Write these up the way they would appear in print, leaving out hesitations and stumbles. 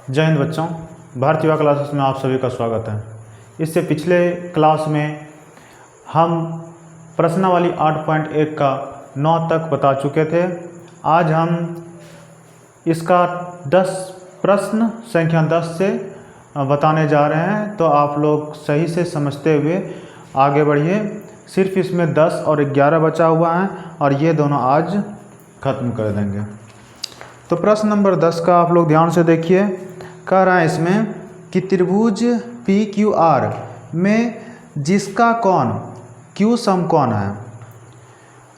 जय हिंद बच्चों, भारतीय युवा क्लासेस में आप सभी का स्वागत है। इससे पिछले क्लास में हम प्रश्नावली 8.1 का 9 तक बता चुके थे। आज हम इसका 10 प्रश्न संख्या 10 से बताने जा रहे हैं, तो आप लोग सही से समझते हुए आगे बढ़िए। सिर्फ इसमें 10 और 11 बचा हुआ है और ये दोनों आज ख़त्म कर देंगे। तो प्रश्न नंबर 10 का आप लोग ध्यान से देखिए। कह रहा है इसमें कि त्रिभुज PQR में जिसका कोण Q समकोण है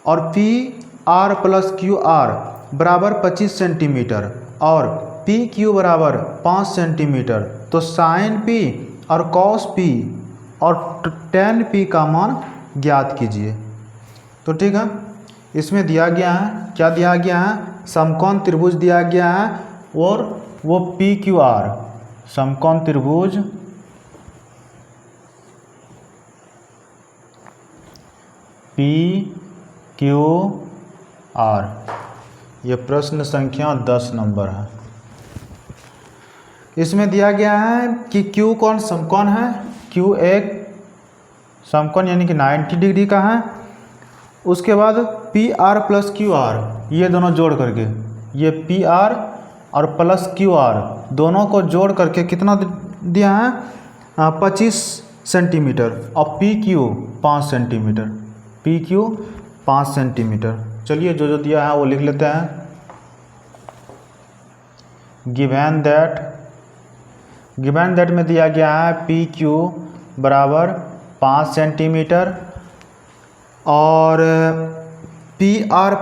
और PR + QR बराबर 25 सेंटीमीटर और PQ बराबर 5 सेंटीमीटर, तो sin P और cos P और tan P का मान ज्ञात कीजिए। तो ठीक है, इसमें दिया गया है, क्या दिया गया है, समकोण त्रिभुज दिया गया है और वो PQR समकोण त्रिभुज PQR, ये प्रश्न संख्या 10 नंबर है। इसमें दिया गया है कि Q कौन समकोण है, Q एक समकोण यानी कि 90 डिग्री का है। उसके बाद PR + QR, ये दोनों जोड़ करके, ये PR और प्लस QR दोनों को जोड़ करके कितना दिया है, 25 सेंटीमीटर और PQ 5 सेंटीमीटर, PQ 5 सेंटीमीटर। चलिए जो जो दिया है वो लिख लेते हैं। गिवन दैट में दिया गया है PQ बराबर 5 सेंटीमीटर और PR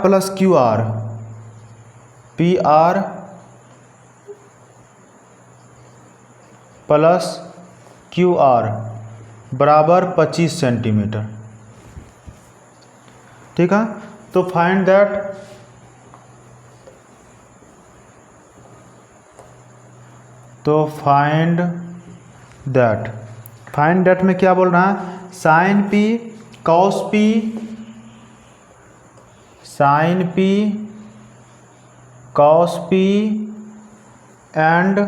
+ QR बराबर 25 सेंटीमीटर। ठीक है, तो फाइंड दैट में क्या बोल रहा है, sin P cos P and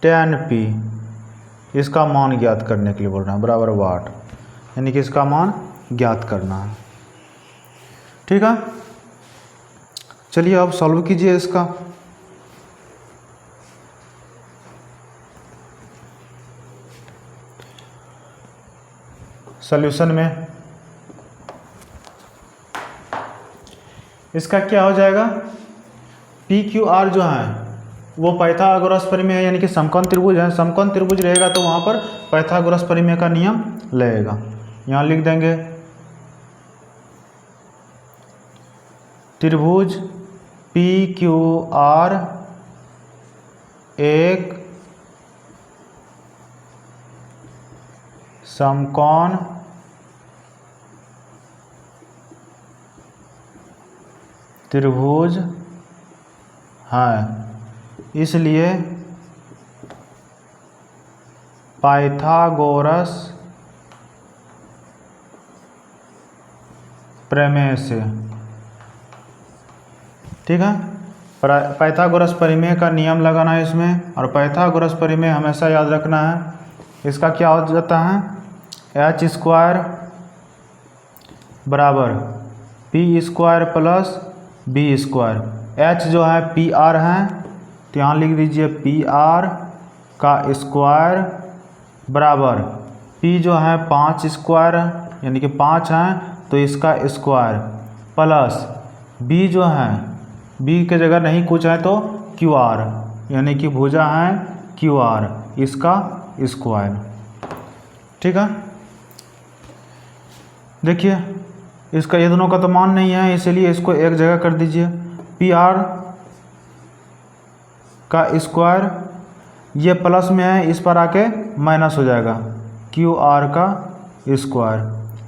tan P, इसका मान ज्ञात करने के लिए बोल रहे हैं, बराबर वाट, यानी कि इसका मान ज्ञात करना है। ठीक है, चलिए अब सॉल्व कीजिए इसका। सॉल्यूशन में इसका क्या हो जाएगा, PQR जो है वो पाइथागोरस प्रमेय है, यानी कि समकोण त्रिभुज है। समकोण त्रिभुज रहेगा तो वहाँ पर पाइथागोरस प्रमेय का नियम लगेगा। यहाँ लिख देंगे त्रिभुज PQR एक समकोण त्रिभुज है, इसलिए पाइथागोरस प्रमेय से, ठीक है, पाइथागोरस प्रमेय का नियम लगाना है इसमें। और पाइथागोरस प्रमेय हमेशा याद रखना है। इसका क्या हो जाता है, h² बराबर P² + B²। h जो है PR है, तो यहाँ लिख दीजिए PR का स्क्वायर बराबर P जो है 5² यानी कि 5 है, तो इसका स्क्वायर प्लस B जो है, B के जगह नहीं कुछ है तो QR यानी कि भुजा है QR, इसका स्क्वायर। ठीक है, देखिए इसका ये दोनों का तो मान नहीं है, इसीलिए इसको एक जगह कर दीजिए। PR का स्क्वायर ये प्लस में है, इस पर आके माइनस हो जाएगा, QR का स्क्वायर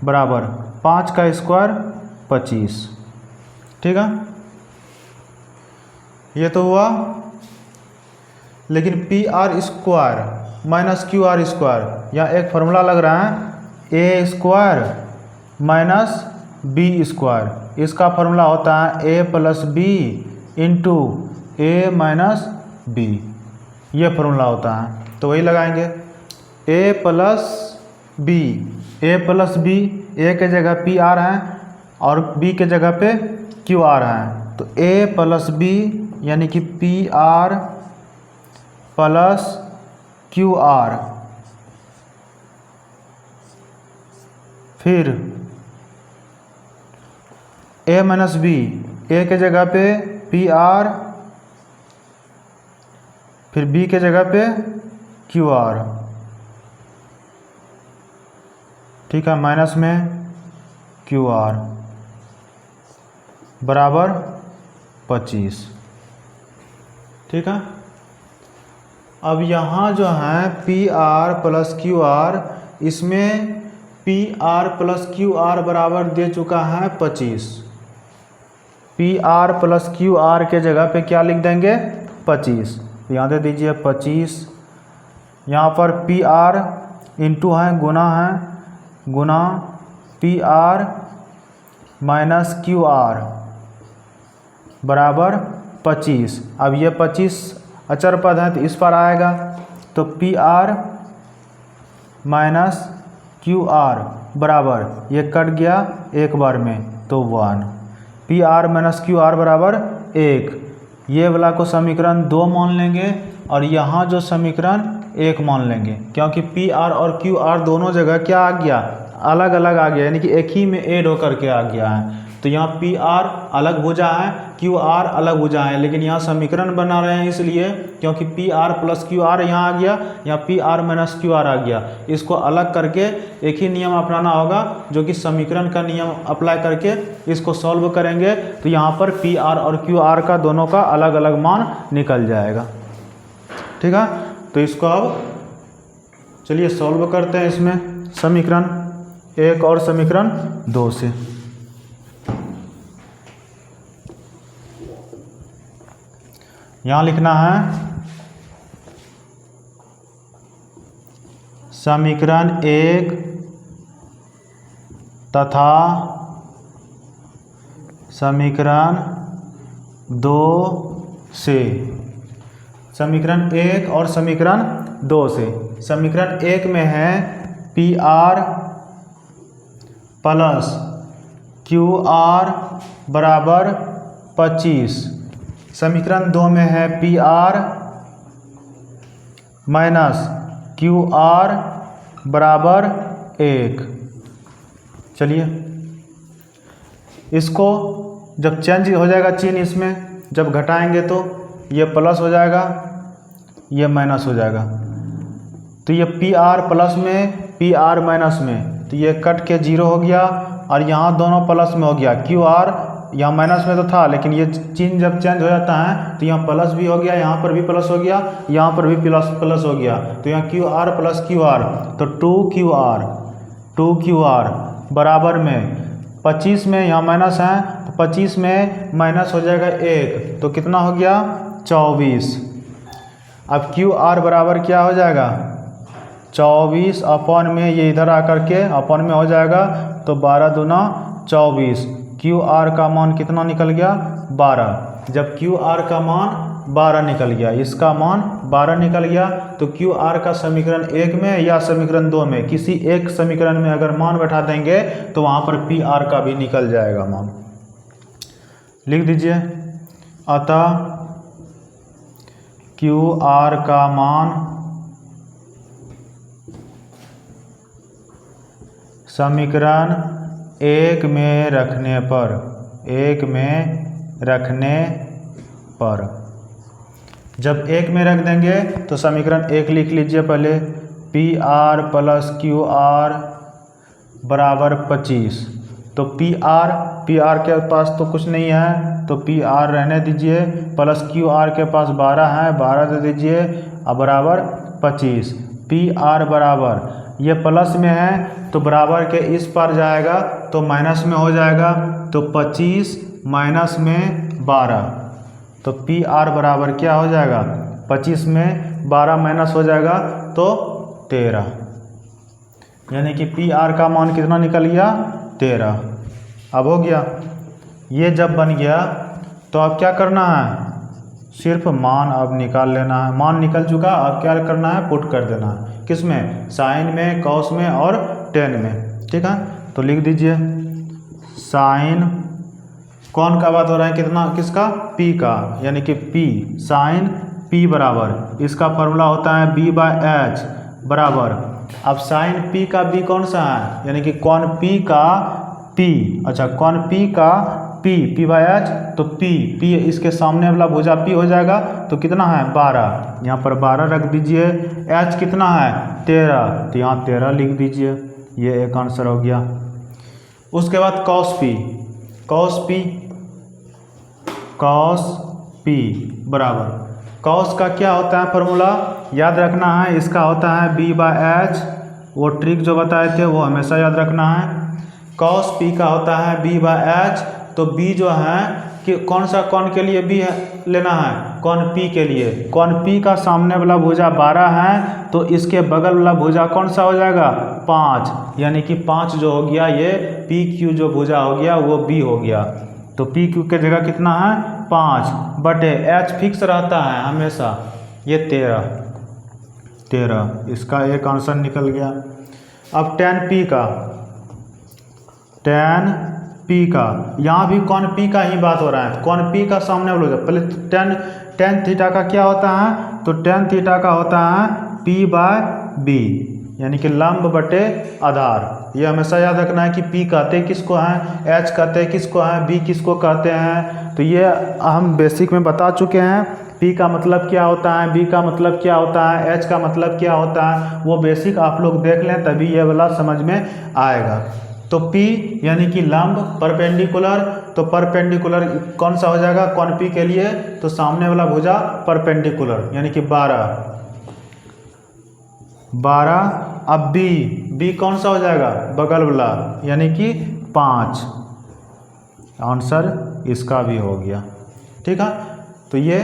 बराबर 5 का स्क्वायर 25। ठीक है, ये तो हुआ। लेकिन PR² - QR², यहाँ एक फॉर्मूला लग रहा है, A² - B²। इसका फॉर्मूला होता है A + B × A - बी, ये फॉर्मूला होता है। तो वही लगाएंगे ए प्लस बी, ए प्लस बी, ए के जगह पी आर है और बी के जगह पे क्यू आर है। तो ए प्लस बी यानी कि P R plus Q are, फिर ए माइनस बी, ए के जगह पे पी आर, फिर बी के जगह पे क्यू आर, ठीक है, माइनस में क्यू आर बराबर 25, ठीक है। अब यहाँ जो है P R plus Q R, इसमें P R plus Q R बराबर दे चुका है 25। P R plus Q R के जगह पे क्या लिख देंगे 25, यहाँ दे दीजिए 25। यहाँ पर पी आर इंटू है, गुना है, गुना P R minus Q R बराबर 25। अब ये 25 अचर पद है तो इस पर आएगा, तो P R minus Q R बराबर, ये कट गया एक बार में तो 1, P R minus Q R बराबर 1। ये वाला को समीकरण 2 मान लेंगे और यहाँ जो समीकरण 1 मान लेंगे, क्योंकि पी आर और क्यू आर दोनों जगह क्या आ गया, अलग अलग आ गया, यानी कि एक ही में ऐड होकर के आ गया है। तो यहाँ पी आर अलग भुजा है, क्यू आर अलग भुजा है, लेकिन यहाँ समीकरण बना रहे हैं इसलिए क्योंकि P R plus Q R यहाँ आ गया, यहाँ P R minus Q R आ गया। इसको अलग करके एक ही नियम अपनाना होगा, जो कि समीकरण का नियम अप्लाई करके इसको सॉल्व करेंगे तो यहाँ पर पी आर और क्यू आर का दोनों का अलग अलग मान निकल जाएगा, ठीक है। तो इसको अब चलिए सॉल्व करते हैं, इसमें समीकरण 1 और समीकरण 2 से। यहाँ लिखना है समीकरण 1 तथा समीकरण 2 से, समीकरण 1 और समीकरण 2 से। समीकरण 1 में है P R plus Q R बराबर 25, समीकरण 2 में है P R minus Q R बराबर 1। चलिए इसको जब चेंज हो जाएगा चिन्ह, इसमें जब घटाएंगे तो ये प्लस हो जाएगा, ये माइनस हो जाएगा। तो ये पी आर प्लस में, पी आर माइनस में, तो ये कट के 0 हो गया और यहाँ दोनों प्लस में हो गया। क्यू आर यहाँ माइनस में तो था, लेकिन ये चिन्ह जब चेंज हो जाता है तो यहाँ प्लस भी हो गया, यहाँ पर भी प्लस हो गया, यहाँ पर भी प्लस हो गया। तो यहाँ Q R plus Q are, तो 2 क्यू आर बराबर में 25 में यहाँ माइनस है तो 25 में माइनस हो जाएगा 1, तो कितना हो गया 24। अब क्यू आर बराबर क्या हो जाएगा 24 अपॉन में, ये इधर आकर के अपॉन में हो जाएगा, तो 12 दूना 24। क्यू आर का मान कितना निकल गया 12। जब क्यू आर का मान 12 निकल गया, इसका मान 12 निकल गया, तो क्यू आर का समीकरण 1 में या समीकरण 2 में किसी एक समीकरण में अगर मान बैठा देंगे तो वहाँ पर पी आर का भी निकल जाएगा मान। लिख दीजिए, अतः क्यू आर का मान समीकरण 1 में रखने पर, 1 में रखने पर, जब 1 में रख देंगे तो समीकरण 1 लिख लीजिए पहले, P R plus Q R बराबर 25। तो पी आर के पास तो कुछ नहीं है तो पी आर रहने दीजिए, प्लस क्यू आर के पास 12 है, 12 दे दीजिए, अब बराबर 25। पी आर बराबर, ये प्लस में है तो बराबर के इस पर जाएगा तो माइनस में हो जाएगा, तो 25 माइनस में 12, तो पी आर बराबर क्या हो जाएगा 25 में 12 माइनस हो जाएगा तो 13, यानी कि पी आर का मान कितना निकल गया 13। अब हो गया, ये जब बन गया तो अब क्या करना है, सिर्फ मान अब निकाल लेना है। मान निकल चुका, अब क्या करना है, पुट कर देना है। किस में, साइन में, कॉस में और टेन में। ठीक है, तो लिख दीजिए साइन, कौन का बात हो रहा है, कितना, किसका, पी का, यानी कि पी, साइन पी बराबर, इसका फॉर्मूला होता है बी बाय एच बराबर। अब साइन पी का बी कौन सा है, यानी कि कौन पी का पी, अच्छा कौन पी का पी बाय एच, तो पी इसके सामने वाला भुजा पी हो जाएगा, तो कितना है 12, यहाँ पर 12 रख दीजिए। एच कितना है 13, तो यहाँ 13 लिख दीजिए, ये एक आंसर हो गया। उसके बाद कॉस पी बराबर, कॉस का क्या होता है फॉर्मूला, याद रखना है, इसका होता है बी बाय एच, वो ट्रिक जो बताए थे वो हमेशा याद रखना है। कॉस पी का होता है बी बाय एच, तो बी जो है कि कौन सा कौन के लिए बी है लेना है, कौन पी के लिए। कौन पी का सामने वाला भुजा 12 है, तो इसके बगल वाला भुजा कौन सा हो जाएगा 5, यानी कि 5 जो हो गया, ये पी क्यू जो भुजा हो गया वो बी हो गया। तो पी क्यू के जगह कितना है 5 बटे एच फिक्स रहता है हमेशा, ये 13, इसका एक आंसर निकल गया। अब टेन पी का, यहाँ भी कौन पी का ही बात हो रहा है, कौन पी का सामने वाला, पहले टेन थीटा का क्या होता है, तो टेन थीटा का होता है पी बाय बी, यानी कि लंब बटे आधार। ये हमेशा याद रखना है कि पी कहते किसको हैं, एच कहते किसको हैं, बी किसको कहते हैं। तो ये हम बेसिक में बता चुके हैं, पी का मतलब क्या होता है, बी का मतलब क्या होता है, एच का मतलब क्या होता है, वो बेसिक आप लोग देख लें, तभी ये वाला समझ में आएगा। तो P यानी कि लंब, परपेंडिकुलर, तो परपेंडिकुलर कौन सा हो जाएगा कौन P के लिए, तो सामने वाला भुजा परपेंडिकुलर, यानी कि 12। अब B कौन सा हो जाएगा बगल वाला, यानी कि 5, आंसर इसका भी हो गया। ठीक है, तो ये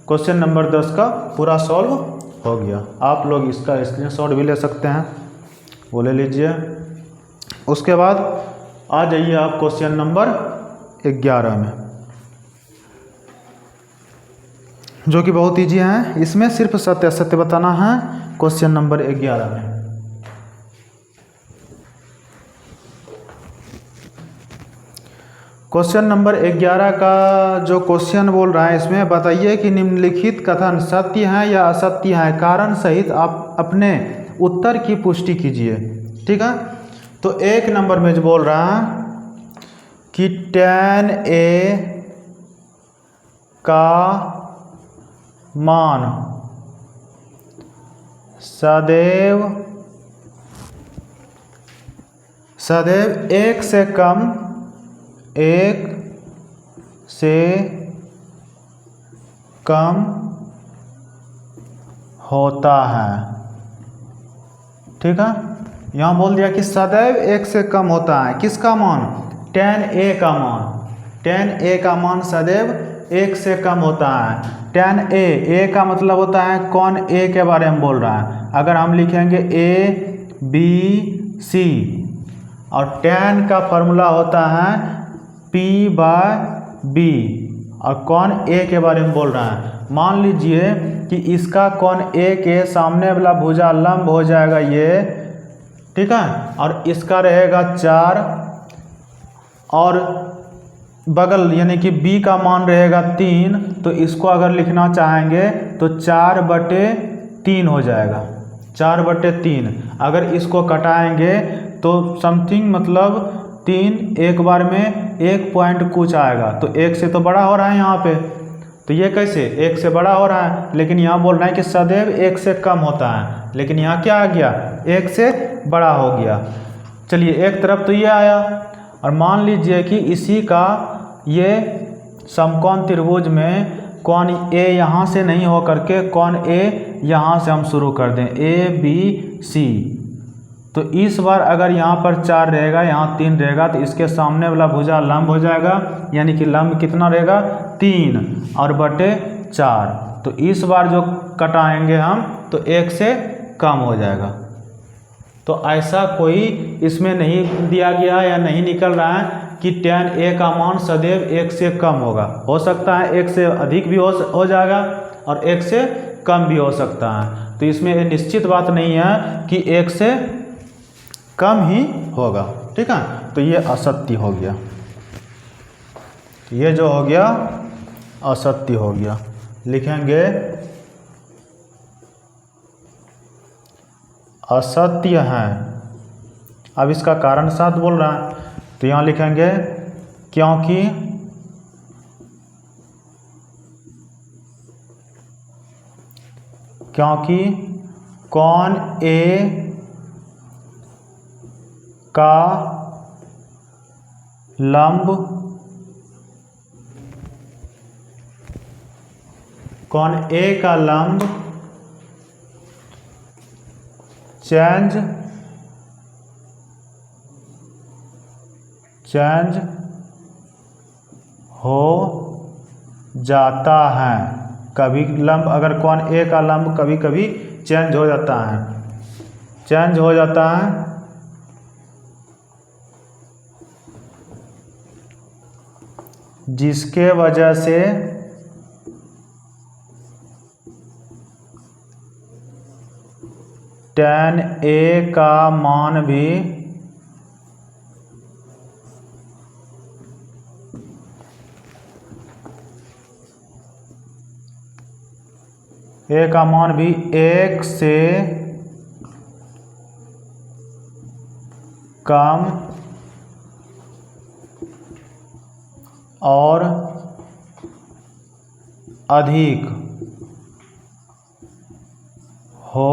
क्वेश्चन नंबर 10 का पूरा सॉल्व हो गया। आप लोग इसका स्क्रीनशॉट भी ले सकते हैं, वो ले लीजिए। उसके बाद आ जाइए आप क्वेश्चन नंबर 11 में, जो कि बहुत ईजी है, इसमें सिर्फ सत्य असत्य बताना है। क्वेश्चन नंबर 11 में क्वेश्चन नंबर 11 का जो क्वेश्चन बोल रहा है, इसमें बताइए कि निम्नलिखित कथन सत्य है या असत्य है, कारण सहित आप अपने उत्तर की पुष्टि कीजिए। ठीक है, तो 1 नंबर में जो बोल रहा है कि tan A का मान सदैव 1 से कम होता है। ठीक है, यहाँ बोल दिया कि सदैव 1 से कम होता है, किसका मान, tan A का मान, tan A का मान सदैव 1 से कम होता है। tan A का मतलब होता है कौन A के बारे में बोल रहा है। अगर हम लिखेंगे A B C, और tan का फॉर्मूला होता है P बाय B, और कौन A के बारे में बोल रहा है। मान लीजिए कि इसका कौन A के सामने वाला भुजा लंब हो जाएगा ये, ठीक है, और इसका रहेगा 4, और बगल यानी कि B का मान रहेगा 3, तो इसको अगर लिखना चाहेंगे तो 4/3 हो जाएगा, 4/3। अगर इसको कटाएंगे तो समथिंग मतलब 3 एक बार में 1 पॉइंट कुछ आएगा, तो 1 से तो बड़ा हो रहा है यहाँ पे, तो ये कैसे 1 से बड़ा हो रहा है, लेकिन यहाँ बोल रहा है कि सदैव 1 से कम होता है, लेकिन यहाँ क्या आ गया 1 से बड़ा हो गया। चलिए एक तरफ तो ये आया, और मान लीजिए कि इसी का ये समकोण त्रिभुज में कौन A यहाँ से नहीं हो करके कौन A यहाँ से हम शुरू कर दें, ABC, तो इस बार अगर यहाँ पर 4 रहेगा, यहाँ 3 रहेगा, तो इसके सामने वाला भुजा लंब हो जाएगा, यानी कि लंब कितना रहेगा 3 और बटे 4, तो इस बार जो कटाएंगे हम तो 1 से कम हो जाएगा। तो ऐसा कोई इसमें नहीं दिया गया या नहीं निकल रहा है कि tan A का मान सदैव 1 से कम होगा। हो सकता है 1 से अधिक भी हो जाएगा और 1 से कम भी हो सकता है। तो इसमें ये निश्चित बात नहीं है कि 1 से कम ही होगा। ठीक है, तो ये असत्य हो गया, ये जो हो गया असत्य हो गया। लिखेंगे असत्य है। अब इसका कारण साथ बोल रहा है, तो यहाँ लिखेंगे क्योंकि कोण A का लंब चेंज हो जाता है। कभी लंब, अगर कोण A का लंब कभी कभी चेंज हो जाता है, जिसके वजह से tan A का मान भी A का मान भी 1 से कम और अधिक हो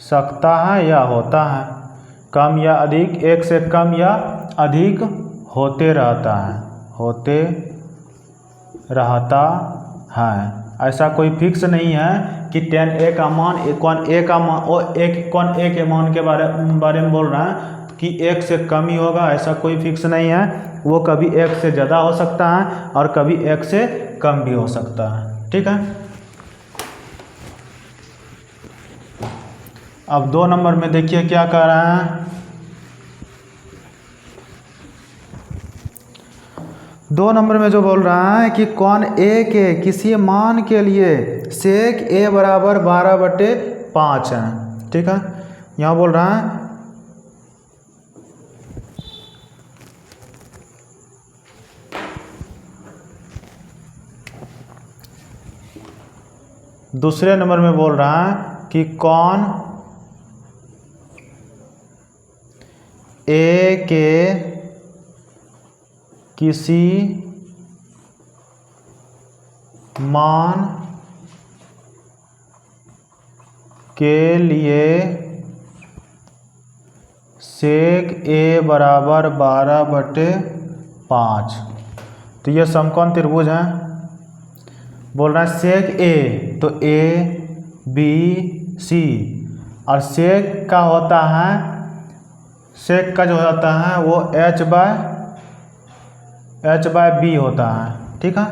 सकता है या होता है। कम या अधिक, 1 से कम या अधिक होते रहता है। ऐसा कोई फिक्स नहीं है कि tan A का मान कोण A के मान के बारे में बोल रहा है कि 1 से कम ही होगा, ऐसा कोई फिक्स नहीं है। वो कभी 1 से ज़्यादा हो सकता है और कभी 1 से कम भी हो सकता है। ठीक है, अब 2 नंबर में देखिए क्या कह रहा है। 2 नंबर में जो बोल रहा है कि कोण A के किसी मान के लिए sec A बराबर 12/5 है। ठीक है, यहाँ बोल रहा है दूसरे नंबर में बोल रहा है कि कोण A के किसी मान के लिए sec A बराबर 12/5। तो ये समकोण त्रिभुज है। बोल रहा है sec A, तो A B C, और sec का होता है, sec का जो होता है वो h/b होता है। ठीक है,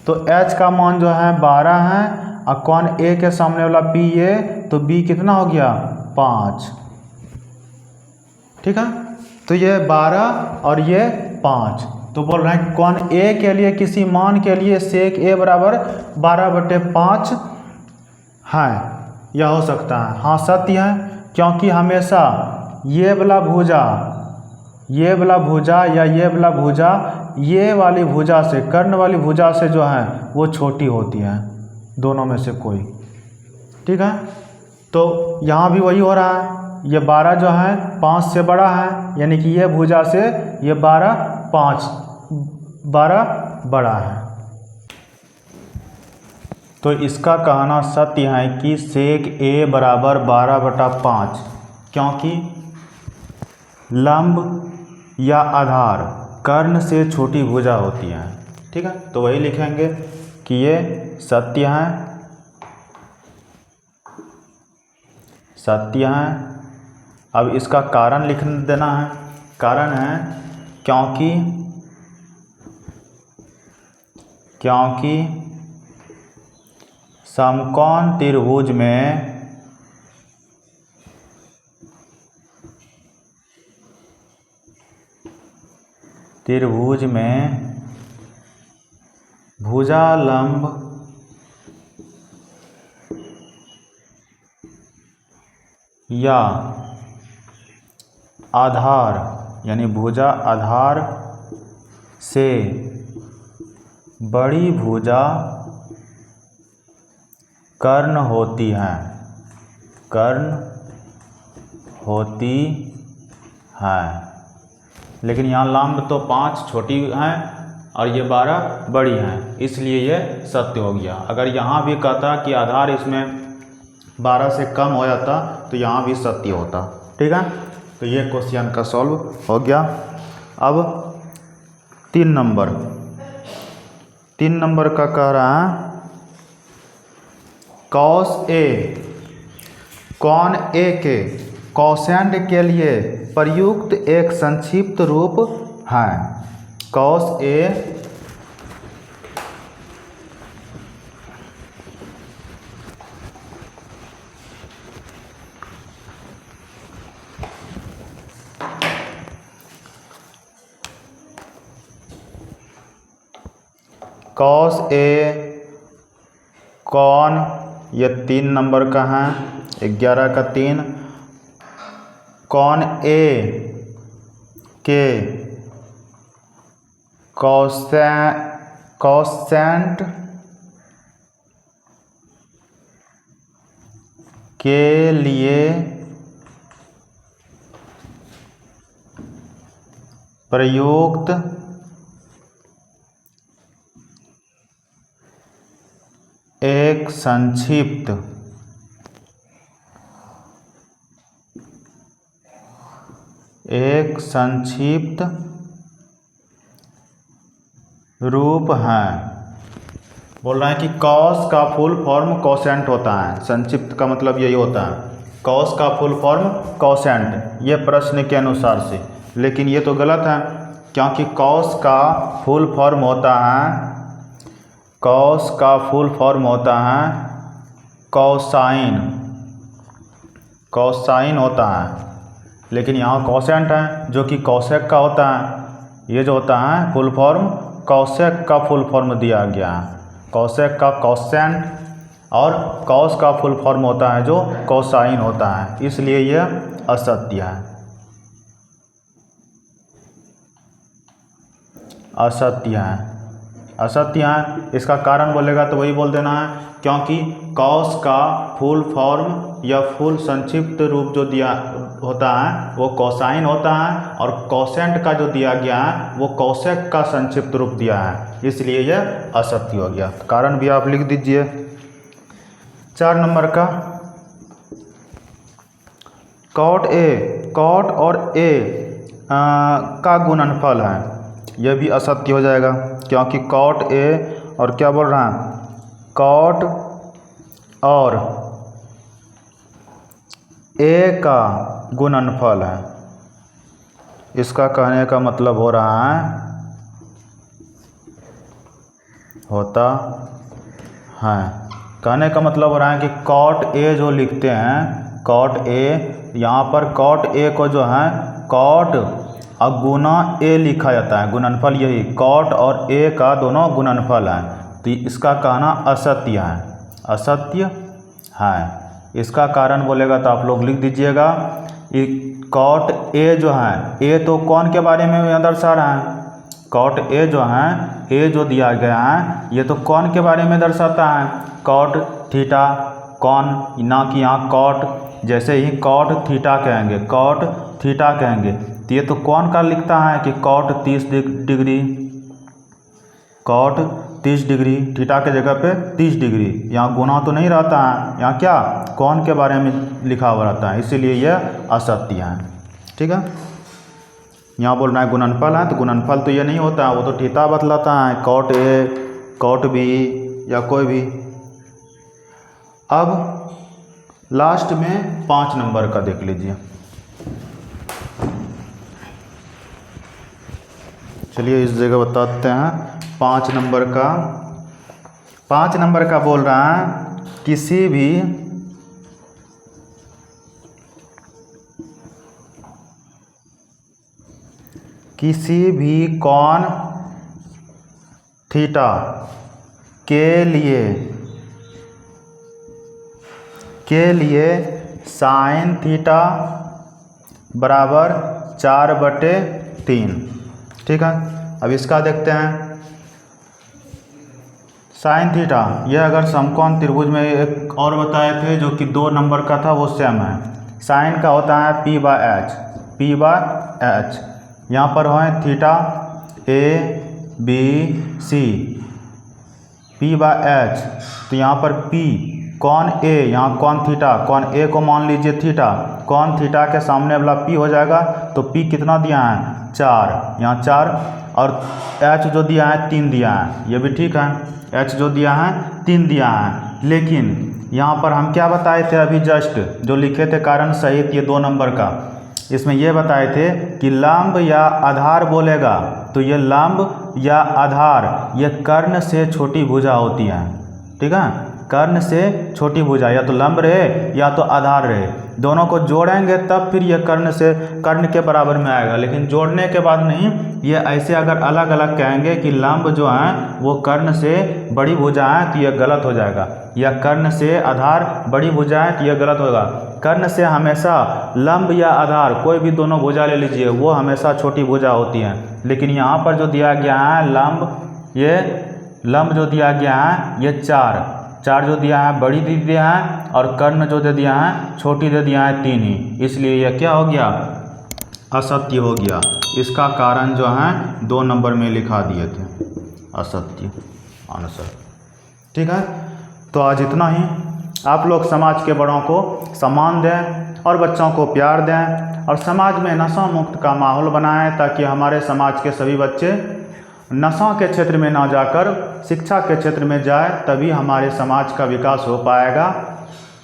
तो h का मान जो है 12 है और कोण A के सामने वाला P A, तो B कितना हो गया 5। ठीक है, तो ये 12 और ये 5। तो बोल रहे हैं कोण A के लिए किसी मान के लिए sec A बराबर 12/5 है या हो सकता है। हाँ सत्य है, क्योंकि हमेशा ये वाला भुजा या ये वाला भुजा ये वाली भुजा से, कर्ण वाली भुजा से जो है वो छोटी होती है, दोनों में से कोई। ठीक है, तो यहाँ भी वही हो रहा है। ये 12 जो है 5 से बड़ा है, यानी कि ये भुजा से ये 12 बड़ा है। तो इसका कहना सत्य है कि sec A बराबर 12/5, क्योंकि लंब या आधार कर्ण से छोटी भुजा होती है। ठीक है, तो वही लिखेंगे कि ये सत्य है। अब इसका कारण लिख देना है। कारण है क्योंकि समकोण त्रिभुज में त्रिभुज में भुजालंब या आधार यानी भुजा आधार से बड़ी भुजा कर्ण होती है, कर्ण होती है। लेकिन यहाँ लंब तो 5 छोटी हैं और ये 12 बड़ी हैं, इसलिए ये सत्य हो गया। अगर यहाँ भी कहता कि आधार इसमें 12 से कम हो जाता तो यहाँ भी सत्य होता। ठीक है, तो ये क्वेश्चन का सॉल्व हो गया। अब 3 नंबर का कह रहा है कॉस ए कॉन ए के कोसेंट के लिए प्रयुक्त एक संक्षिप्त रूप है। Cos A cos A cone, ये 3 नंबर का है, 11 का 3। कॉन ए के कोसेंट के लिए प्रयुक्त एक संक्षिप्त रूप है। बोल रहा है कि कॉस का फुल फॉर्म कोसेंट होता है। संक्षिप्त का मतलब यही होता है, कॉस का फुल फॉर्म कोसेंट, ये प्रश्न के अनुसार से। लेकिन ये तो गलत है, क्योंकि कॉस का फुल फॉर्म होता है, कॉस का फुल फॉर्म होता है कोसाइन, कोसाइन होता है। लेकिन यहाँ कोसेंट है जो कि कोसेक का होता है। ये जो होता है फुल फॉर्म कोसेक का फुल फॉर्म दिया गया है, कोसेक का कोसेंट, और कॉस का फुल फॉर्म होता है जो कोसाइन होता है, इसलिए यह असत्य है, असत्य है, असत्य है। इसका कारण बोलेगा तो वही बोल देना है, क्योंकि कॉस का फुल फॉर्म या फुल संक्षिप्त रूप जो दिया होता है वो कोसाइन होता है, और कोसेंट का जो दिया गया है वो कोसेक का संक्षिप्त रूप दिया है, इसलिए यह असत्य हो गया। कारण भी आप लिख दीजिए। 4 नंबर का कॉट ए, कॉट और ए का गुणनफल है, यह भी असत्य हो जाएगा, क्योंकि कॉट ए और क्या बोल रहा है, कॉट और ए का गुणनफल है। इसका कहने का मतलब हो रहा है, होता है, कहने का मतलब हो रहा है कि कॉट ए जो लिखते हैं, कॉट ए, यहाँ पर कॉट ए को जो है कॉट और गुना ए लिखा जाता है, गुणनफल यही कॉट और ए का दोनों गुणनफल है, तो इसका कहना असत्य है, असत्य है। इसका कारण बोलेगा तो आप लोग लिख दीजिएगा, ये कॉट ए जो है, ए तो कौन के बारे में यहाँ दर्शा रहा है, कॉट ए जो है, ए जो दिया गया है ये तो कौन के बारे में दर्शाता है, कॉट थीटा कौन, ना कि यहाँ कॉट, जैसे ही कॉट थीटा कहेंगे, कॉट थीटा कहेंगे तो ये तो कौन का लिखता है कि cot 30 degree, cot 30 degree, theta के जगह पे 30 डिग्री, यहाँ गुना तो नहीं रहता है, यहाँ क्या कौन के बारे में लिखा हुआ रहता है, इसीलिए यह असत्य है। ठीक है, यहाँ बोल रहा है गुणनफल है, तो गुणनफल तो ये नहीं होता है, वो तो थीटा बतलाता है, कॉट ए, कॉट बी या कोई भी। अब लास्ट में 5 नंबर का देख लीजिए। चलिए इस जगह बताते हैं 5 नंबर का। 5 नंबर का बोल रहा है किसी किसी भी कोण थीटा के लिए साइन थीटा बराबर 4/3। ठीक है, अब इसका देखते हैं। साइन थीटा, यह अगर समकोण त्रिभुज में एक और बताए थे जो कि 2 नंबर का था, वो सेम है। साइन का होता है P/H, यहाँ पर है थीटा ABC, P/H, तो यहाँ पर P कॉन A, यहाँ कॉन थीटा, कॉन A को मान लीजिए थीटा, कॉन थीटा के सामने वाला P हो जाएगा, तो P कितना दिया है 4, यहाँ 4, और H जो दिया है 3 दिया है, ये भी ठीक है। H जो दिया है 3 दिया है, लेकिन यहाँ पर हम क्या बताए थे अभी जस्ट जो लिखे थे कारण सहित, ये 2 नंबर का, इसमें ये बताए थे कि लंब या आधार बोलेगा तो ये लंब या आधार ये कर्ण से छोटी भुजा होती है। ठीक है, कर्ण से छोटी भुजा या तो लंब रहे या तो आधार रहे, दोनों को जोड़ेंगे तब फिर ये कर्ण के बराबर में आएगा, लेकिन जोड़ने के बाद नहीं। ये ऐसे अगर अलग अलग कहेंगे कि लंब जो है वो कर्ण से बड़ी भुजा है तो ये गलत हो जाएगा, या कर्ण से आधार बड़ी भुजा है तो ये गलत होगा। कर्ण से हमेशा लंब या आधार कोई भी दोनों भुजा ले लीजिए, वो हमेशा छोटी भुजा होती है, लेकिन यहाँ पर जो दिया गया है लंब जो दिया गया है ये 4 जो दिया है बड़ी दे दिया है, और कर्ण जो दे दिया है छोटी दे दिया है 3 ही, इसलिए यह क्या हो गया, असत्य हो गया। इसका कारण जो है 2 नंबर में लिखा दिए थे, असत्य आंसर। ठीक है, तो आज इतना ही। आप लोग समाज के बड़ों को सम्मान दें और बच्चों को प्यार दें, और समाज में नशा मुक्त का माहौल बनाएं, ताकि हमारे समाज के सभी बच्चे नशा के क्षेत्र में ना जाकर शिक्षा के क्षेत्र में जाए, तभी हमारे समाज का विकास हो पाएगा।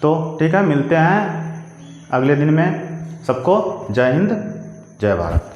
तो ठीक है, मिलते हैं अगले दिन में। सबको जय हिंद, जय भारत।